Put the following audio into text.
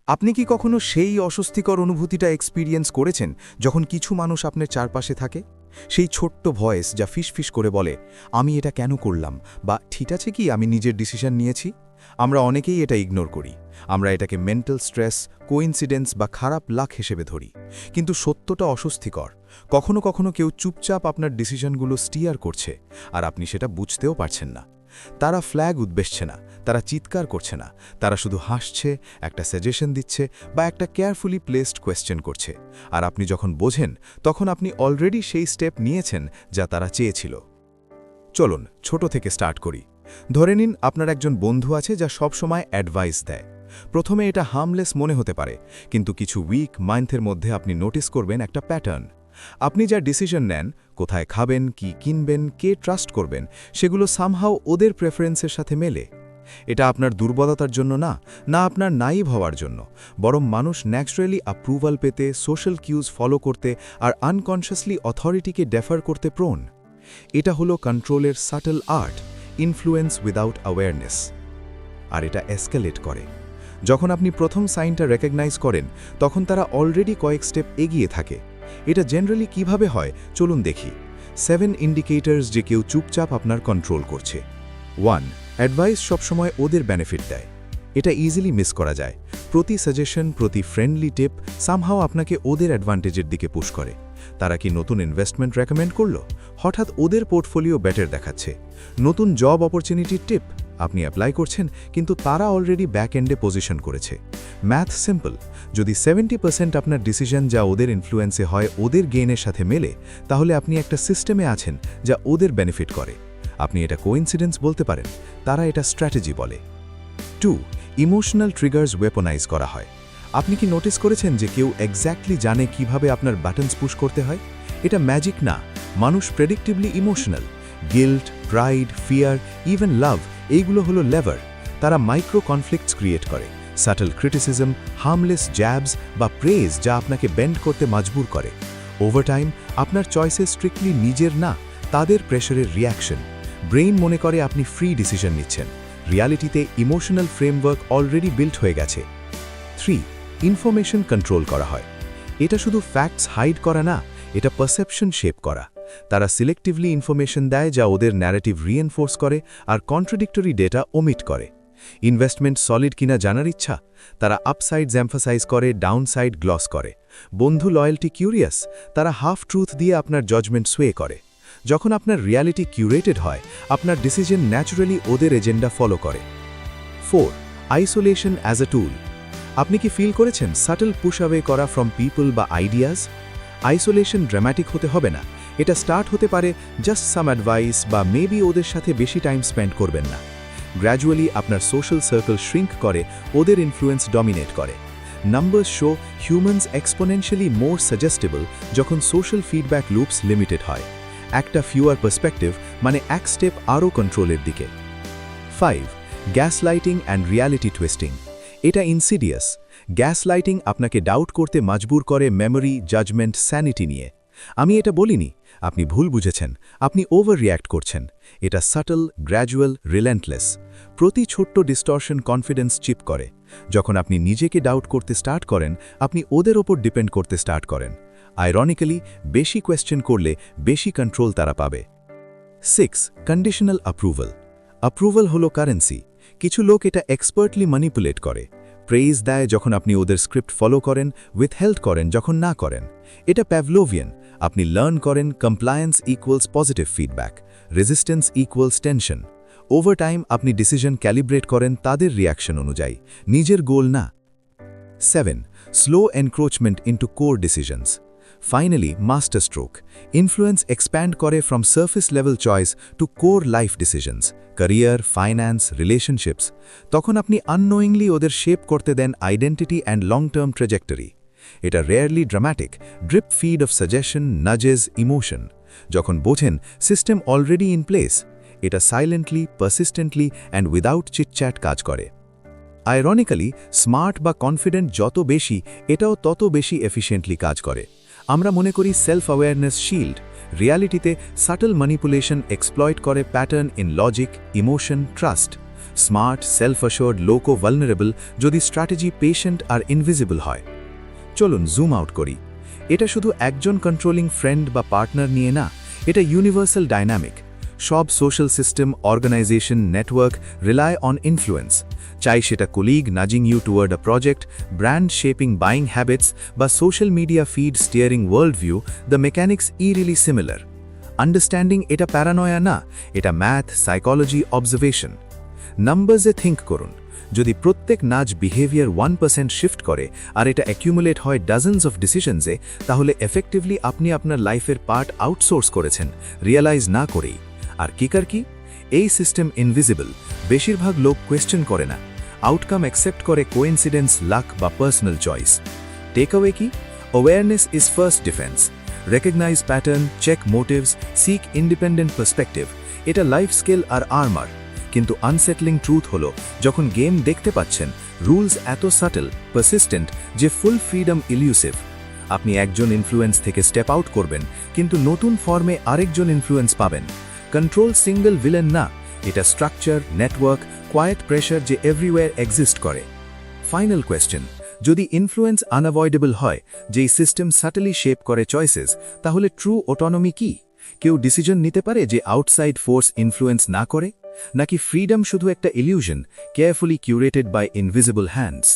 আপনি কি কখনো সেই অস্বস্তিকর অনুভূতিটা এক্সপেরিয়েন্স করেছেন যখন কিছু মানুষ আপনার চারপাশে থাকে? সেই ছোট্ট ভয়েস যা ফিসফিস করে বলে, আমি এটা কেন করলাম, বা ঠিক আছে কি আমি নিজের ডিসিশন নিয়েছি? আমরা অনেকেই এটা ইগনোর করি। আমরা এটাকে মেন্টাল স্ট্রেস, কোইন্সিডেন্স বা খারাপ লাক হিসেবে ধরি। কিন্তু সত্যটা অস্বস্তিকর। কখনো কখনো কেউ চুপচাপ আপনার ডিসিশনগুলো স্টিয়ার করছে, আর আপনি সেটা বুঝতেও পারছেন না। তারা ফ্ল্যাগ উদ্বেসছে না, তারা চিৎকার করছে না, তারা শুধু হাসছে, একটা সাজেশন দিচ্ছে বা একটা কেয়ারফুলি প্লেসড কোয়েশ্চেন করছে। আর আপনি যখন বোঝেন, তখন আপনি অলরেডি সেই স্টেপ নিয়েছেন যা তারা চেয়েছিল। চলুন ছোট থেকে স্টার্ট করি। ধরে নিন আপনার একজন বন্ধু আছে যা সবসময় অ্যাডভাইস দেয়। প্রথমে এটা হার্মলেস মনে হতে পারে, কিন্তু কিছু উইক মান্থের মধ্যে আপনি নোটিস করবেন একটা প্যাটার্ন। আপনি যা ডিসিশন নেন, কোথায় খাবেন, কি কিনবেন, কে ট্রাস্ট করবেন, সেগুলো সামহাও ওদের প্রেফারেন্সের সাথে মেলে। এটা আপনার দুর্বলতার জন্য না, না আপনার নাইভ হওয়ার জন্য, বরং মানুষ ন্যাচারালি অ্যাপ্রুভাল পেতে, সোশ্যাল কিউজ ফলো করতে আর আনকনশিয়াসলি অথরিটিকে ডেফার করতে প্রোন। এটা হলো কন্ট্রোলের subtle art, influence without awareness. আর এটা এসকেলেট করে যখন আপনি প্রথম সাইনটা রেকগনাইজ করেন, তখন তারা অলরেডি কয়েক স্টেপ এগিয়ে থাকে। এটা জেনারেলি কিভাবে হয় চলুন দেখি। 7 ইন্ডিকেটরস যে কেউ চুপচাপ আপনার কন্ট্রোল করছে। 1. অ্যাডভাইস সবসময় ওদের বেনিফিট দেয়। এটা ইজিলি মিস করা যায়। প্রতি সাজেশন, প্রতি ফ্রেন্ডলি টিপ সামহাও আপনাকে ওদের অ্যাডভান্টেজের দিকে পুশ করে। তারা কি নতুন ইনভেস্টমেন্ট রেকমেন্ড করলো? হঠাৎ ওদের পোর্টফোলিও বেটার দেখাচ্ছে। নতুন জব অপরচুনিটির টিপ আপনি অ্যাপ্লাই করছেন, কিন্তু তারা অলরেডি ব্যাক এন্ডে পজিশন করেছে। ম্যাথ সিম্পল, যদি 70% আপনার ডিসিশন যা ওদের ইনফ্লুয়েন্সে হয় ওদের গেইনের সাথে মেলে, তাহলে আপনি একটা সিস্টেমে আছেন যা ওদের বেনিফিট করে। আপনি এটা কোইন্সিডেন্স বলতে পারেন, তারা এটা স্ট্র্যাটেজি বলে। 2. ইমোশনাল ট্রিগার্স ওয়েপনাইজ করা হয়। আপনি কি নোটিস করেছেন যে কেউ এক্স্যাক্টলি জানে কিভাবে আপনার বাটনস পুশ করতে হয়? এটা ম্যাজিক না, মানুষ predictively emotional. Guilt, pride, fear, even love, এইগুলো হলো লেভার। তারা মাইক্রো কনফ্লিক্টস ক্রিয়েট করে। সাটল ক্রিটিসিজম, হার্মলেস জ্যাবস বা প্রেজ যা আপনাকে বেন্ড করতে মজবুর করে। ওভারটাইম আপনার চয়েসেস স্ট্রিক্টলি নিজের না, তাদের প্রেশারের রিয়াকশন। ব্রেইন মনে করে আপনি ফ্রি ডিসিশন নিচ্ছেন। রিয়ালিটিতে ইমোশনাল ফ্রেমওয়ার্ক অলরেডি বিল্ট হয়ে গেছে। 3. ইনফরমেশন কন্ট্রোল করা হয়। এটা শুধু ফ্যাক্টস হাইড করা না, এটা পারসেপশন শেপ করা। তারা সিলেক্টিভলি ইনফরমেশন দেয় যা ওদের ন্যারেটিভ রিএনফোর্স করে আর কন্ট্রাডিক্টরি ডেটা ওমিট করে। ইনভেস্টমেন্ট সলিড কিনা জানার ইচ্ছা, তারা আপসাইডস এমফাসাইজ করে, ডাউনসাইড গ্লস করে। বন্ধু লয়্যালটি কিউরিয়াস, তারা হাফ ট্রুথ দিয়ে আপনার জজমেন্ট সোয়ে করে। যখন আপনার রিয়ালিটি কিউরেটেড হয়, আপনার ডিসিশন ন্যাচারালি ওদের এজেন্ডা ফলো করে। 4. আইসোলেশন অ্যাজ এ টুল। আপনি কি ফিল করেছেন সাটল পুশ অ্যাওয়ে করা ফ্রম পিপল বা আইডিয়াজ? আইসোলেশন ড্রামাটিক হতে হবে না, এটা স্টার্ট হতে পারে জাস্ট সাম অ্যাডভাইস বা মেবি ওদের সাথে বেশি টাইম স্পেন্ড করবেন না। গ্র্যাজুয়ালি আপনার সোশ্যাল সার্কেল শ্রিঙ্ক করে, ওদের ইনফ্লুয়েন্স ডমিনেট করে। নাম্বারস শো হিউম্যানস এক্সপোনেনশিয়ালি মোর সাজেস্টেবল যখন সোশ্যাল ফিডব্যাক লুপস লিমিটেড হয়। একটা ফিউয়ার পার্সপেক্টিভ মানে এক স্টেপ আরও কন্ট্রোলের দিকে। 5. Gas lighting and reality twisting. এটা ইনসিডিয়াস। গ্যাস লাইটিং আপনাকে ডাউট করতে মজবুর করে মেমোরি, জাজমেন্ট, স্যানিটি নিয়ে। আমি এটা বলিনি, আপনি ভুল বুঝেছেন, আপনি ওভার রিয়্যাক্ট করছেন। এটা সাটল, গ্র্যাজুয়াল, রিলেন্টলেস। প্রতি ছোট্ট ডিস্টরশন কনফিডেন্স চিপ করে। যখন আপনি নিজেকে ডাউট করতে স্টার্ট করেন, আপনি ওদের ওপর ডিপেন্ড করতে স্টার্ট করেন। আইরনিক্যালি, বেশি কোয়েশ্চেন করলে বেশি কন্ট্রোল তারা পাবে। 6. Conditional approval. অ্যাপ্রুভাল হলো কারেন্সি। কিছু লোক এটা এক্সপার্টলি ম্যানিপুলেট করে। প্রেইজ দেয় যখন আপনি ওদের স্ক্রিপ্ট ফলো করেন, উইথহেল্ড করেন যখন না করেন। এটা প্যাভলোভিয়ান। আপনি লার্ন করেন compliance equals positive feedback, resistance equals tension. Overtime আপনি ডিসিশন ক্যালিব্রেট করেন তাদের রিয়াকশন অনুযায়ী, নিজের গোল না। 7. Slow encroachment into core decisions. Finally master stroke. Influence expand করে from surface level choice to core life decisions, career, finance, relationships. তখন আপনি unknowingly ওদের শেপ করতে দেন identity and long term trajectory. এটা rarely dramatic, drip feed of suggestion, nudges, emotion. যখন বোঝেন system already in place, এটা silently, persistently and without chit-chat কাজ করে। আইরনিক্যালি, স্মার্ট বা কনফিডেন্ট যত বেশি, এটাও তত বেশি এফিশিয়েন্টলি কাজ করে। আমরা মনে করি সেলফ অ্যাওয়ারনেস শিল্ড, রিয়ালিটিতে সাটল ম্যানিপুলেশন এক্সপ্লয়েট করে pattern in logic, emotion, trust. Smart, self assured, লোকো ভালনারেবল যদি স্ট্র্যাটেজি পেশেন্ট আর ইনভিজিবল হয়। চলুন জুম আউট করি। এটা শুধু একজন কন্ট্রোলিং ফ্রেন্ড বা পার্টনার নিয়ে না, এটা ইউনিভার্সাল ডাইনামিক। সব social system, organisation, network rely on influence. চাই সেটা colleague nudging you toward a project, brand shaping buying habits বা social media feed steering world view, the mechanics eerily similar. Understanding এটা paranoia না, এটা math, psychology, observation. নাম্বারসে think করুন। যদি প্রত্যেক নাজ বিহেভিয়ার 1% শিফট করে আর এটা অ্যাকিউমুলেট হয় ডজনস অফ ডিসিশনসে, তাহলে এফেক্টিভলি আপনি আপনার লাইফের পার্ট আউটসোর্স করেছেন, রিয়েলাইজ না করেই। আর কিকার কি? এই সিস্টেম ইনভিজিবল। বেশিরভাগ লোক কোয়েশ্চেন করে না, আউটকাম অ্যাকসেপ্ট করে কোইন্সিডেন্স, লাক বা পার্সোনাল চয়েস। টেক অ্যাওয়ে কি? Awareness is first defence. Recognise pattern, check motives, seek independent perspective. এটা লাইফ স্কিল আর আর্মার। কিন্তু আনসেটলিং ট্রুথ হলো, যখন গেম দেখতে পাচ্ছেন, রুলস এত সাটল, পারসিস্টেন্ট যে ফুল ফ্রিডম ইলিউসিভ। আপনি একজন ইনফ্লুয়েন্স থেকে স্টেপ আউট করবেন, কিন্তু নতুন ফর্মে আরেকজন ইনফ্লুয়েন্স পাবেন। কন্ট্রোল সিঙ্গল ভিলেন না, এটা স্ট্রাকচার, নেটওয়ার্ক, কোয়াইট প্রেশার যে এভরিওয়্যার এক্সিস্ট করে। ফাইনাল কোয়েশ্চেন, যদি ইনফ্লুয়েন্স আনঅ্যাভয়েডেবল হয়, যেই সিস্টেম সাটলি শেপ করে চয়েসেস, তাহলে ট্রু অটোনমি কি? কেউ ডিসিশন নিতে পারে যে আউটসাইড ফোর্স ইনফ্লুয়েন্স না করে? নাকি ফ্রিডম শুধু একটা illusion, carefully curated by invisible hands?